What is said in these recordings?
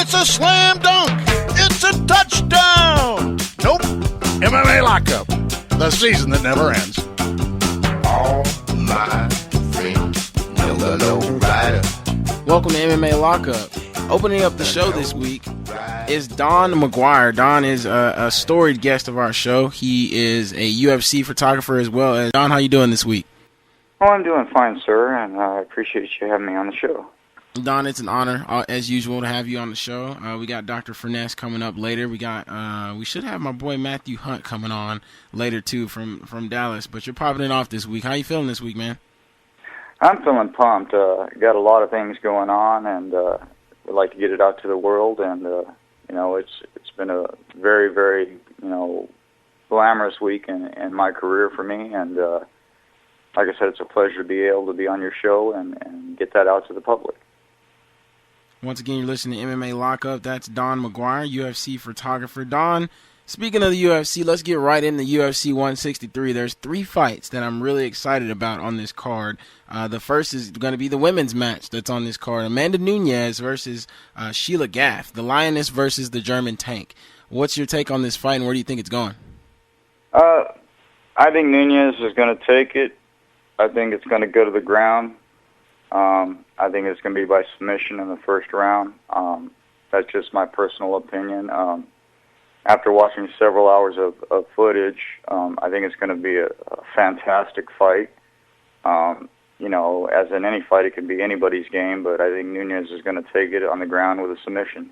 It's a slam dunk. It's a touchdown. Nope. MMA Lockup. The season that never ends. All my friends know the low rider. Welcome to MMA Lockup. Opening up the show this week is Don McGuire. Don is a storied guest of our show. He is a UFC photographer as well. Don, how you doing this week? Oh, I'm doing fine, sir, and I appreciate you having me on the show. Don, it's an honor, as usual, to have you on the show. We got Dr. Furness coming up later. We should have my boy Matthew Hunt coming on later, too, from Dallas. But you're popping it off this week. How you feeling this week, man? I'm feeling pumped. Got a lot of things going on, and would like to get it out to the world. And, it's been a very, very, glamorous week in my career for me. And, like I said, it's a pleasure to be able to be on your show and get that out to the public. Once again, you're listening to MMA Lockup. That's Don McGuire, UFC photographer. Don, speaking of the UFC, let's get right into UFC 163. There's 3 fights that I'm really excited about on this card. The first is going to be the women's match that's on this card. Amanda Nunes versus Sheila Gaff, the Lioness versus the German Tank. What's your take on this fight, and where do you think it's going? I think Nunes is going to take it. I think it's going to go to the ground. I think it's going to be by submission in the first round. That's just my personal opinion. After watching several hours of footage, I think it's going to be a fantastic fight. As in any fight, it could be anybody's game, but I think Nunes is going to take it on the ground with a submission.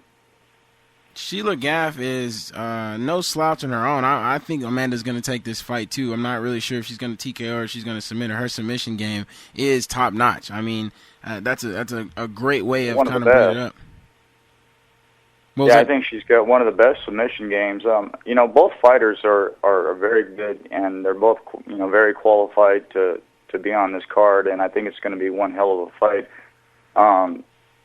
Sheila Gaff is no slouch on her own. I think Amanda's going to take this fight, too. I'm not really sure if she's going to TKO or if she's going to submit her. Her submission game is top-notch. I mean, that's a great way of kind of bringing it up. I think she's got one of the best submission games. Both fighters are very good, and they're both, very qualified to be on this card, and I think it's going to be one hell of a fight.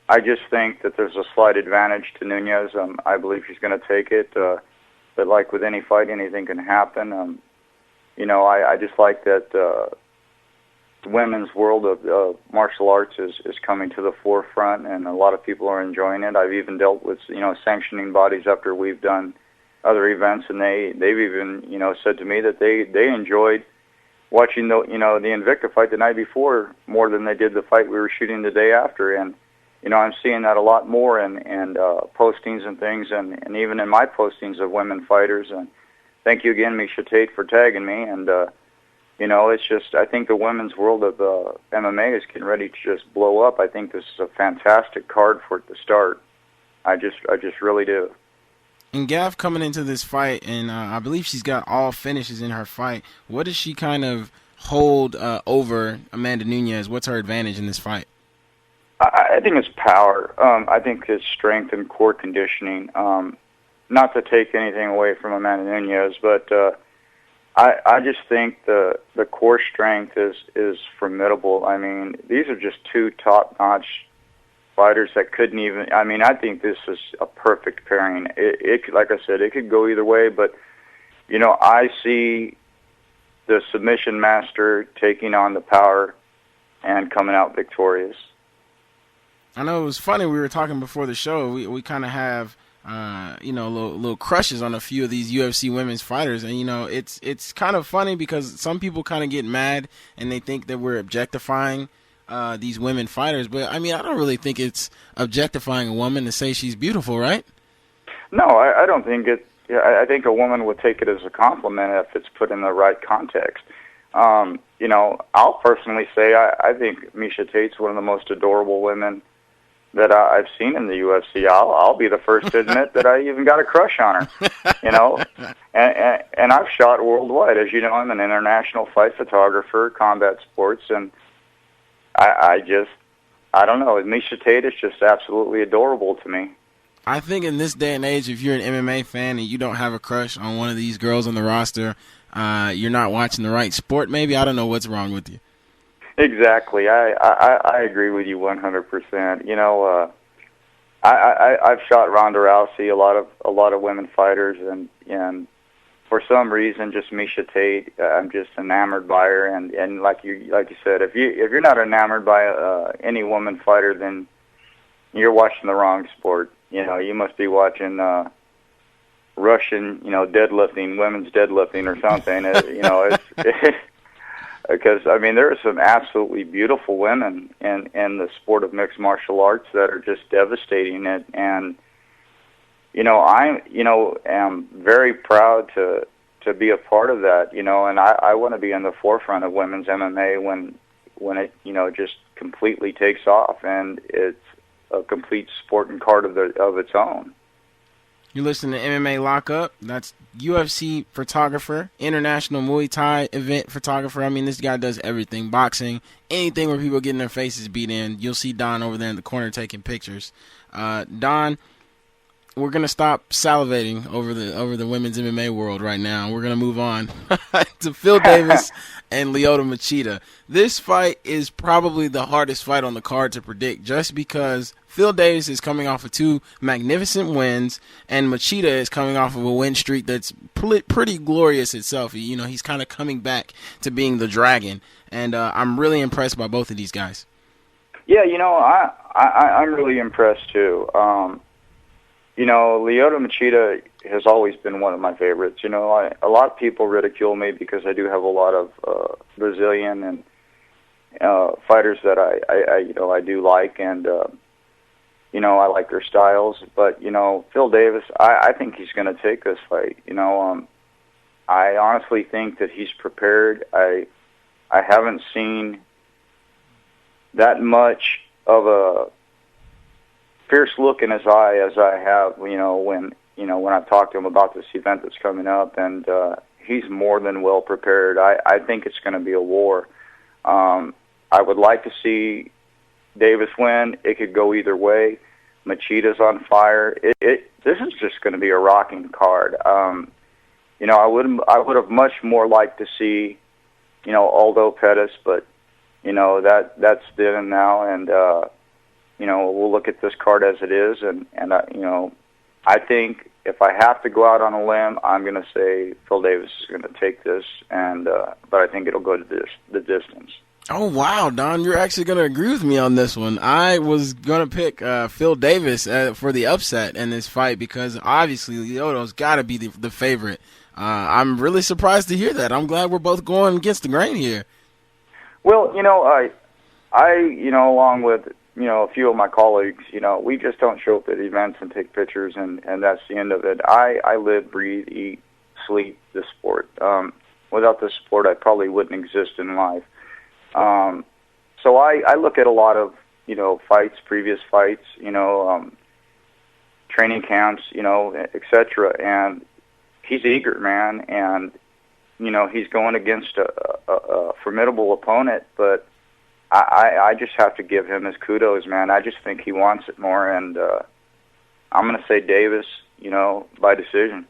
I just think that there's a slight advantage to Nunes. I believe she's going to take it. But like with any fight, anything can happen. I just like that the women's world of martial arts is coming to the forefront, and a lot of people are enjoying it. I've even dealt with, sanctioning bodies after we've done other events, and they've even, said to me that they enjoyed watching the Invicta fight the night before more than they did the fight we were shooting the day after. And I'm seeing that a lot more in postings and things, and even in my postings of women fighters. And thank you again, Miesha Tate, for tagging me. And, it's just, I think the women's world of MMA is getting ready to just blow up. I think this is a fantastic card for it to start. I just really do. And Gaff coming into this fight, and I believe she's got all finishes in her fight. What does she kind of hold over Amanda Nunes? What's her advantage in this fight? I think it's power. I think it's strength and core conditioning. Not to take anything away from Amanda Nunes, but I just think the core strength is formidable. I mean, these are just 2 top-notch fighters that couldn't even. I mean, I think this is a perfect pairing. It like I said, it could go either way, but I see the submission master taking on the power and coming out victorious. I know it was funny. We were talking before the show. We kind of have, little crushes on a few of these UFC women's fighters, and it's kind of funny because some people kind of get mad and they think that we're objectifying these women fighters. But I mean, I don't really think it's objectifying a woman to say she's beautiful, right? No, I don't think it. I think a woman would take it as a compliment if it's put in the right context. I'll personally say I think Miesha Tate's one of the most adorable women that I've seen in the UFC. I'll be the first to admit that I even got a crush on her, and I've shot worldwide. As you know, I'm an international fight photographer, combat sports, and I don't know. Miesha Tate is just absolutely adorable to me. I think in this day and age, if you're an MMA fan and you don't have a crush on one of these girls on the roster, you're not watching the right sport, maybe. I don't know what's wrong with you. Exactly. I agree with you 100%. I've shot Ronda Rousey, a lot of women fighters, and for some reason, just Miesha Tate, I'm just enamored by her. And like you said, if you're not enamored by any woman fighter, then you're watching the wrong sport. you must be watching Russian, deadlifting, women's deadlifting or something. It's because I mean there are some absolutely beautiful women in the sport of mixed martial arts that are just devastating it, and I am very proud to be a part of that, and I want to be in the forefront of women's MMA when it just completely takes off and it's a complete sport and card of its own. You listen to MMA Lockup. That's UFC photographer, international Muay Thai event photographer. I mean, this guy does everything. Boxing, anything where people getting their faces beat in. You'll see Don over there in the corner taking pictures. Don, we're going to stop salivating over the women's MMA world right now. We're going to move on to Phil Davis and Lyoto Machida. This fight is probably the hardest fight on the card to predict just because Phil Davis is coming off of 2 magnificent wins, and Machida is coming off of a win streak that's pretty glorious itself. He's kind of coming back to being the dragon, and I'm really impressed by both of these guys. Yeah, I'm really impressed too. Lyoto Machida has always been one of my favorites. A lot of people ridicule me because I do have a lot of Brazilian and fighters that I do like, and I like their styles. But Phil Davis, I think he's going to take this fight. I honestly think that he's prepared. I haven't seen that much of a fierce look in his eye as I have, when I've talked to him about this event that's coming up, and he's more than well prepared. I think it's going to be a war. I would like to see Davis win. It could go either way. Machida's on fire. This is just going to be a rocking card. I would have much more liked to see, Aldo Pettis, but that's then and now, and we'll look at this card as it is, and I think if I have to go out on a limb, I'm going to say Phil Davis is going to take this, and but I think it'll go to the distance. Oh, wow, Don, you're actually going to agree with me on this one. I was going to pick Phil Davis for the upset in this fight because obviously Lyoto's got to be the favorite. I'm really surprised to hear that. I'm glad we're both going against the grain here. Well, I along with a few of my colleagues, we just don't show up at events and take pictures, and that's the end of it. I live, breathe, eat, sleep this sport. Without this sport, I probably wouldn't exist in life. So I look at a lot of, fights, previous fights, training camps, etc. And he's eager, man, and, he's going against a formidable opponent, but I just have to give him his kudos, man. I just think he wants it more, and I'm going to say Davis, by decision.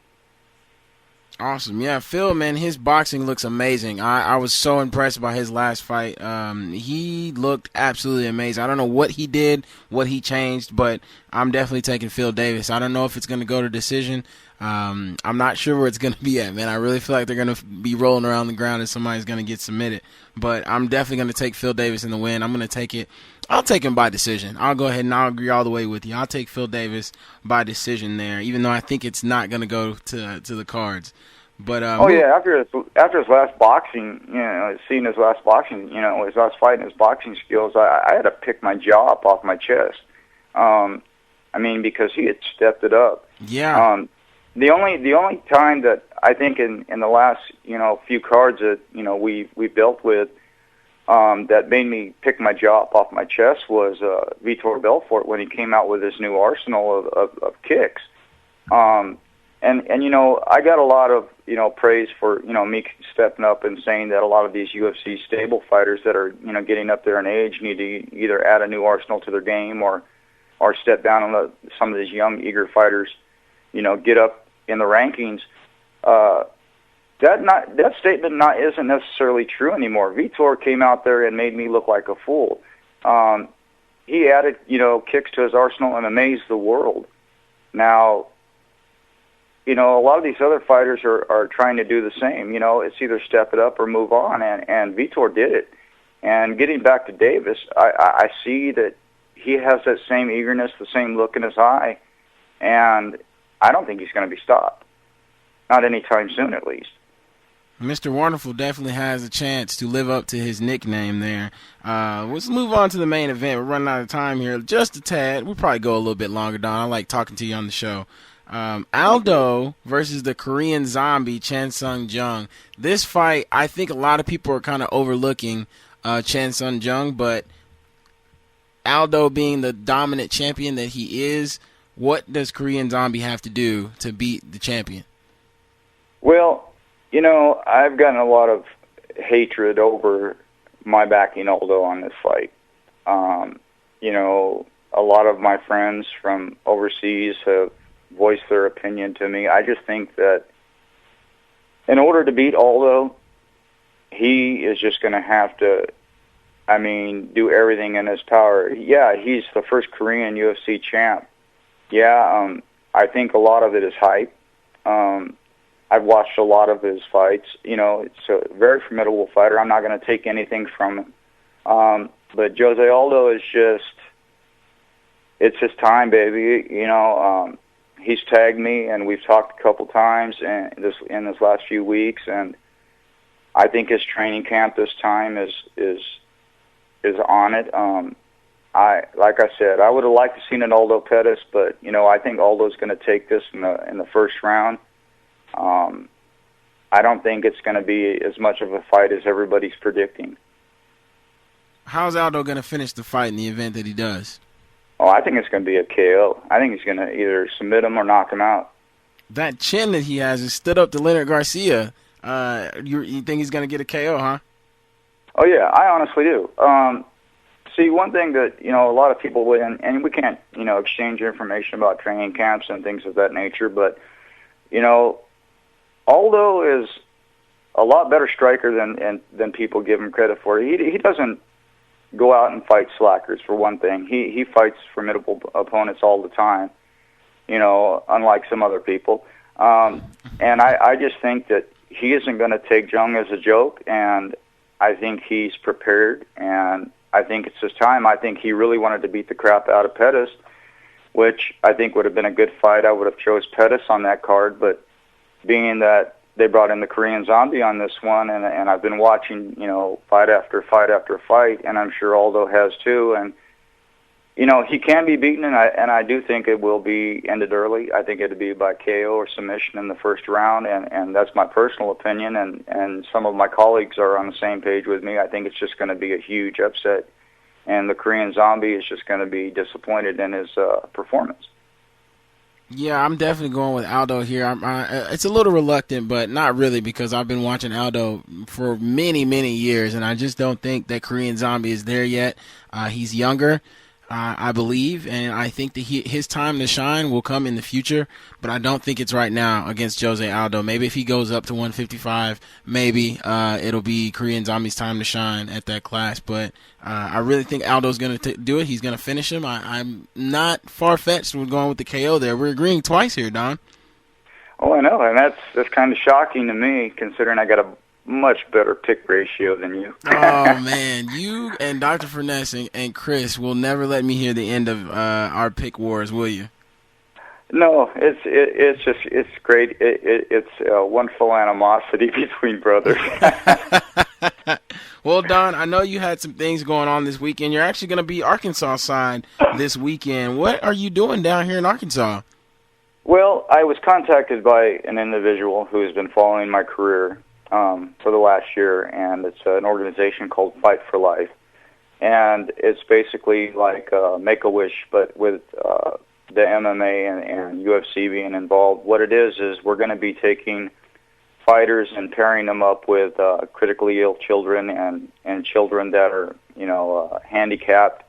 Awesome. Yeah, Phil, man, his boxing looks amazing. I was so impressed by his last fight. He looked absolutely amazing. I don't know what he did, what he changed, but I'm definitely taking Phil Davis. I don't know if it's going to go to decision. I'm not sure where it's going to be at, man. I really feel like they're going to be rolling around the ground and somebody's going to get submitted. But I'm definitely going to take Phil Davis in the win. I'm going to take it. I'll take him by decision. I'll go ahead and I'll agree all the way with you. I'll take Phil Davis by decision there, even though I think it's not going to go to the cards. But after his last boxing, seeing his last boxing, his last fight and his boxing skills, I had to pick my jaw up off my chest. Because he had stepped it up. Yeah. The only time that I think in the last few cards that we dealt with that made me pick my jaw up off my chest was Vitor Belfort when he came out with his new arsenal of kicks. And I got a lot of praise for me stepping up and saying that a lot of these UFC stable fighters that are getting up there in age need to either add a new arsenal to their game or step down on some of these young eager fighters get up in the rankings. That statement isn't necessarily true anymore. Vitor came out there and made me look like a fool. He added kicks to his arsenal and amazed the world. Now, a lot of these other fighters are trying to do the same. It's either step it up or move on, and Vitor did it. And getting back to Davis, I see that he has that same eagerness, the same look in his eye, and I don't think he's going to be stopped. Not anytime soon, at least. Mr. Wonderful definitely has a chance to live up to his nickname there. Let's move on to the main event. We're running out of time here just a tad. We'll probably go a little bit longer, Don. I like talking to you on the show. Aldo versus the Korean Zombie, Chan Sung Jung. This fight, I think a lot of people are kind of overlooking Chan Sung Jung, but Aldo being the dominant champion that he is, what does Korean Zombie have to do to beat the champion? Well, you know, I've gotten a lot of hatred over my backing Aldo on this fight. You know, a lot of my friends from overseas have voiced their opinion to me. I just think that in order to beat Aldo, he is just going to have to, do everything in his power. Yeah, he's the first Korean UFC champ. Yeah, I think a lot of it is hype. I've watched a lot of his fights. You know, it's a very formidable fighter. I'm not going to take anything from him. But Jose Aldo is just, it's his time, baby. You know, he's tagged me, and we've talked a couple times in this last few weeks, and I think his training camp this time is on it. Like I said, I would have liked to seen an Aldo Pettis, but you know, I think Aldo's going to take this in the first round. I don't think it's going to be as much of a fight as everybody's predicting. How's Aldo going to finish the fight in the event that he does? Oh, I think it's going to be a KO. I think he's going to either submit him or knock him out. That chin that he has is stood up to Leonard Garcia. You think he's going to get a KO, huh? Oh, yeah, I honestly do. See, one thing that, you know, a lot of people would, and we can't, you know, exchange information about training camps and things of that nature, but, you know, Aldo is a lot better striker than people give him credit for. He doesn't go out and fight slackers, for one thing. He fights formidable opponents all the time, you know, unlike some other people. And I just think that he isn't going to take Jung as a joke, and I think he's prepared, and I think it's his time. I think he really wanted to beat the crap out of Pettis, which I think would have been a good fight. I would have chose Pettis on that card, but being that they brought in the Korean Zombie on this one, and I've been watching, you know, fight after fight after fight, and I'm sure Aldo has too, and you know, he can be beaten, and I do think it will be ended early. I think it'll be by KO or submission in the first round, and that's my personal opinion, and some of my colleagues are on the same page with me. I think it's just going to be a huge upset, and the Korean Zombie is just going to be disappointed in his performance. Yeah, I'm definitely going with Aldo here. It's a little reluctant, but not really, because I've been watching Aldo for many, many years, and I just don't think that Korean Zombie is there yet. He's younger, I believe, and I think that his time to shine will come in the future, but I don't think it's right now against Jose Aldo. Maybe if he goes up to 155, maybe it'll be Korean Zombie's time to shine at that class, but I really think Aldo's going to do it. He's going to finish him. I'm not far-fetched with going with the KO there. We're agreeing twice here, Don. Oh, I know, and that's kind of shocking to me, considering I got a much better pick ratio than you. Oh, man. You and Dr. Furness and Chris will never let me hear the end of our pick wars, will you? No, it's great. It's wonderful animosity between brothers. Well, Don, I know you had some things going on this weekend. You're actually going to be Arkansas side this weekend. What are you doing down here in Arkansas? Well, I was contacted by an individual who has been following my career for the last year, and it's an organization called Fight for Life. And it's basically like Make-A-Wish, but with the MMA and UFC being involved. What it is we're going to be taking fighters and pairing them up with critically ill children and children that are, you know, handicapped.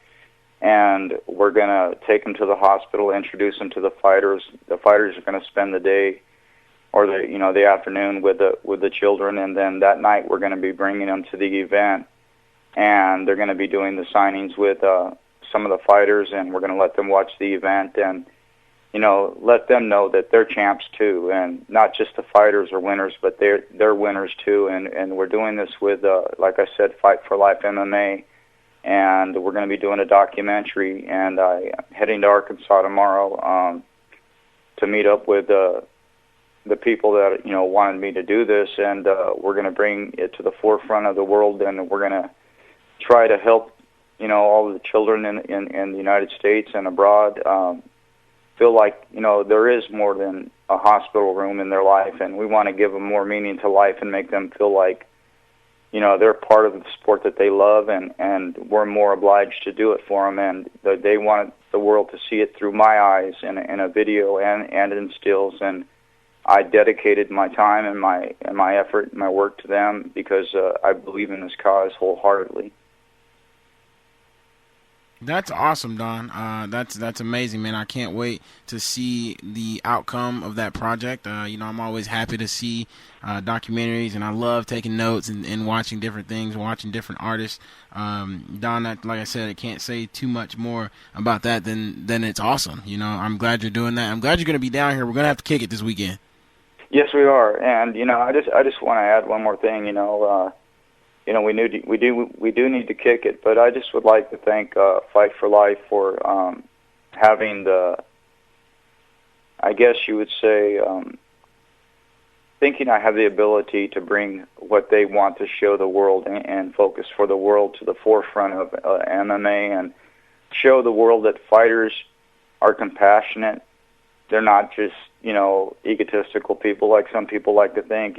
And we're going to take them to the hospital, introduce them to the fighters. The fighters are going to spend the day or the afternoon with the children, and then that night we're going to be bringing them to the event, and they're going to be doing the signings with some of the fighters, and we're going to let them watch the event and, you know, let them know that they're champs too, and not just the fighters are winners, but they're winners too. And we're doing this with, like I said, Fight for Life MMA, and we're going to be doing a documentary. And I'm heading to Arkansas tomorrow to meet up with the people that wanted me to do this, and we're going to bring it to the forefront of the world, and we're going to try to help all of the children in the United States and abroad feel like there is more than a hospital room in their life, and we want to give them more meaning to life and make them feel like they're part of the sport that they love, and we're more obliged to do it for them, and they want the world to see it through my eyes in a video and in stills. And I dedicated my time and my effort and my work to them because I believe in this cause wholeheartedly. That's awesome, Don. That's amazing, man. I can't wait to see the outcome of that project. I'm always happy to see documentaries, and I love taking notes and watching different things, watching different artists. Don, like I said, I can't say too much more about that than it's awesome. I'm glad you're doing that. I'm glad you're going to be down here. We're going to have to kick it this weekend. Yes, we are. And I just want to add one more thing. We do need to kick it, but I just would like to thank Fight for Life for having I guess you would say, thinking I have the ability to bring what they want to show the world and focus for the world to the forefront of MMA, and show the world that fighters are compassionate. They're not just egotistical people like some people like to think.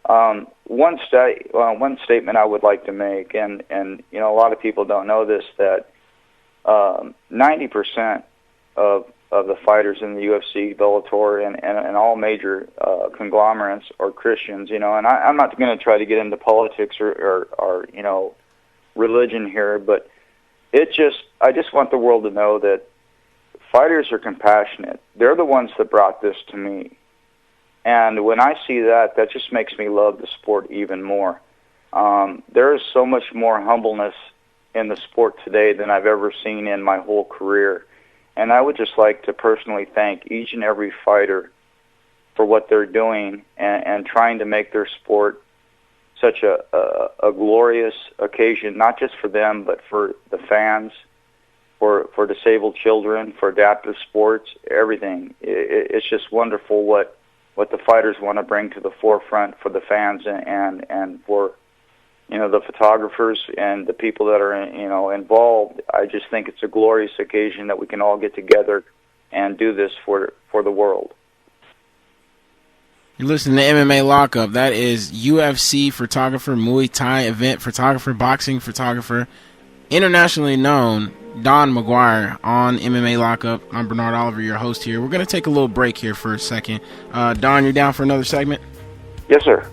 One statement I would like to make, and a lot of people don't know this, that 90% of the fighters in the UFC, Bellator, and all major conglomerates are Christians. And I'm not going to try to get into politics or religion here, but I just want the world to know that fighters are compassionate. They're the ones that brought this to me. And when I see that just makes me love the sport even more. There is so much more humbleness in the sport today than I've ever seen in my whole career. And I would just like to personally thank each and every fighter for what they're doing and trying to make their sport such a glorious occasion, not just for them, but for the fans, for disabled children, for adaptive sports, everything. It's just wonderful what the fighters want to bring to the forefront for the fans and for the photographers and the people that are involved. I just think it's a glorious occasion that we can all get together and do this for the world. You're listening to MMA Lockup. That is UFC photographer, Muay Thai event photographer, boxing photographer, internationally known Don McGuire on MMA Lockup. I'm Bernard Oliver, your host here. We're going to take a little break here for a second. Don, you're down for another segment? Yes, sir.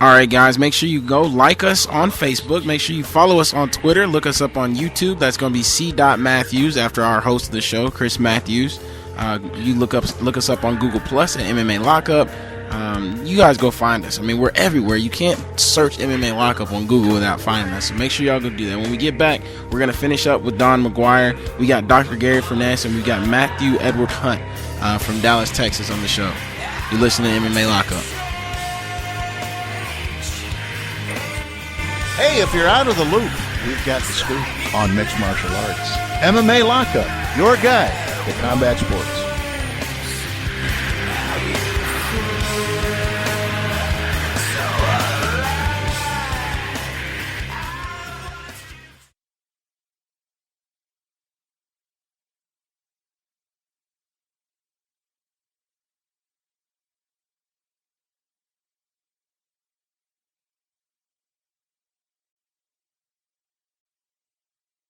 All right, guys, make sure you go like us on Facebook. Make sure you follow us on Twitter. Look us up on YouTube. That's going to be C.Matthews after our host of the show, Chris Matthews. You look us up on Google Plus at MMA Lockup. You guys go find us. I mean, we're everywhere. You can't search MMA Lockup on Google without finding us. So make sure y'all go do that. When we get back, we're going to finish up with Don McGuire. We got Dr. Gary Furness, and we got Matthew Edward Hunt from Dallas, Texas on the show. You're listening to MMA Lockup. Hey, if you're out of the loop, we've got the scoop on mixed martial arts. MMA Lockup, your guide to combat sports.